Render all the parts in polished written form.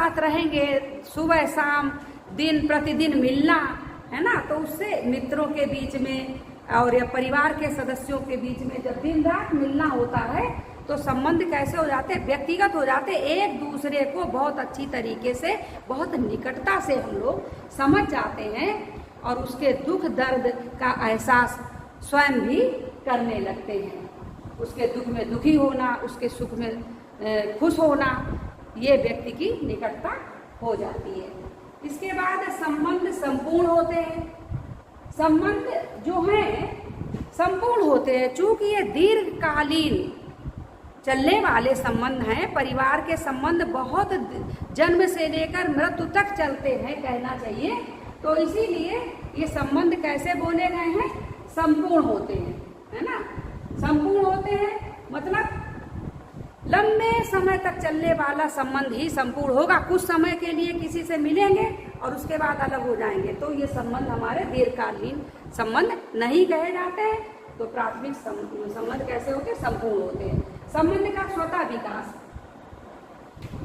साथ रहेंगे, सुबह शाम दिन प्रतिदिन मिलना, है ना, तो उससे मित्रों के बीच में और या परिवार के सदस्यों के बीच में जब दिन रात मिलना होता है तो संबंध कैसे हो जाते हैं, व्यक्तिगत हो जाते हैं। एक दूसरे को बहुत अच्छी तरीके से, बहुत निकटता से हम लोग समझ जाते हैं और उसके दुख दर्द का एहसास स्वयं भी करने लगते हैं। उसके दुख में दुखी होना, उसके सुख में खुश होना, ये व्यक्ति की निकटता हो जाती है। इसके बाद संबंध संपूर्ण होते हैं। संबंध जो है संपूर्ण होते हैं, चूंकि ये दीर्घकालीन चलने वाले संबंध हैं। परिवार के संबंध बहुत जन्म से लेकर मृत्यु तक चलते हैं कहना चाहिए, तो इसीलिए ये संबंध कैसे बोले गए हैं, संपूर्ण होते हैं, है ना। संपूर्ण होते हैं मतलब लंबे समय तक चलने वाला संबंध ही संपूर्ण होगा। कुछ समय के लिए किसी से मिलेंगे और उसके बाद अलग हो जाएंगे, तो ये संबंध हमारे दीर्घकालीन संबंध नहीं कहे जाते हैं। तो प्राथमिक संबंध कैसे होते हैं, संपूर्ण होते हैं। संबंध का स्वतः विकास।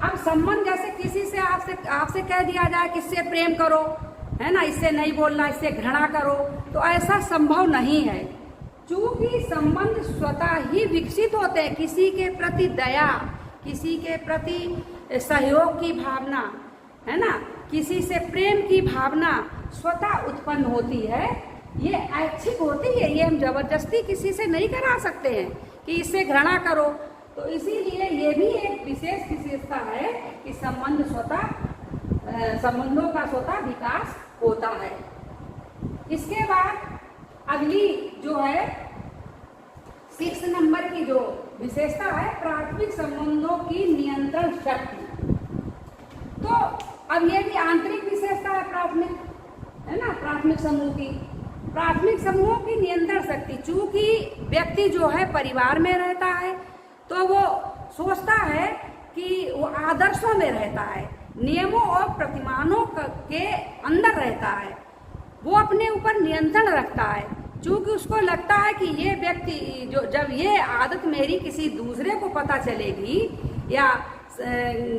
अब संबंध जैसे किसी से आपसे कह दिया जाए कि इससे प्रेम करो, है ना, इससे नहीं बोलना, इससे घृणा करो, तो ऐसा संभव नहीं है। चूंकि संबंध स्वतः ही विकसित होते हैं। किसी के प्रति दया, किसी के प्रति सहयोग की भावना, है ना, किसी से प्रेम की भावना स्वतः उत्पन्न होती है। ये ऐच्छिक होती है, ये हम जबरदस्ती किसी से नहीं करा सकते हैं कि इससे घृणा करो। तो इसीलिए ये भी एक विशेष विशेषता है कि संबंधों का स्वतः विकास होता है। इसके बाद अगली जो है 6 नंबर की जो विशेषता है, प्राथमिक संबंधों की नियंत्रण शक्ति। तो अब ये भी आंतरिक विशेषता है प्राथमिक, है ना, प्राथमिक समूह की। प्राथमिक समूहों की नियंत्रण शक्ति, चूंकि व्यक्ति जो है परिवार में रहता है तो वो सोचता है कि वो आदर्शों में रहता है, नियमों और प्रतिमानों के अंदर रहता है, वो अपने ऊपर नियंत्रण रखता है। चूंकि उसको लगता है कि ये व्यक्ति जो, जब ये आदत मेरी किसी दूसरे को पता चलेगी या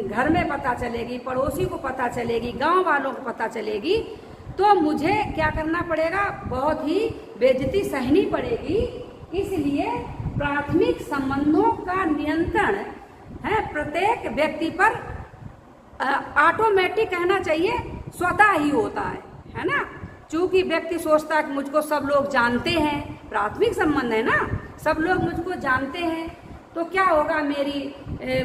घर में पता चलेगी, पड़ोसी को पता चलेगी, गांव वालों को पता चलेगी, तो मुझे क्या करना पड़ेगा, बहुत ही बेइज्जती सहनी पड़ेगी। इसलिए प्राथमिक संबंधों का नियंत्रण है प्रत्येक व्यक्ति पर ऑटोमेटिक कहना चाहिए, स्वतः ही होता है ना। चूंकि व्यक्ति सोचता है कि मुझको सब लोग जानते हैं, प्राथमिक संबंध है ना, सब लोग मुझको जानते हैं, तो क्या होगा, मेरी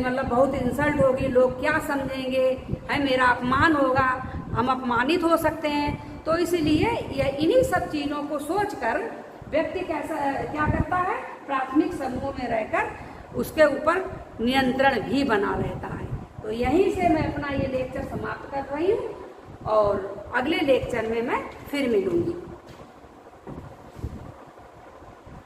मतलब बहुत इंसल्ट होगी, लोग क्या समझेंगे, है मेरा अपमान होगा, हम अपमानित हो सकते हैं। तो इसलिए इन्हीं सब चीज़ों को सोचकर व्यक्ति क्या करता है, प्राथमिक समूह में रहकर उसके ऊपर नियंत्रण भी बना रहता है। तो यहीं से मैं अपना ये लेक्चर समाप्त कर रही हूँ और अगले लेक्चर में मैं फिर मिलूंगी।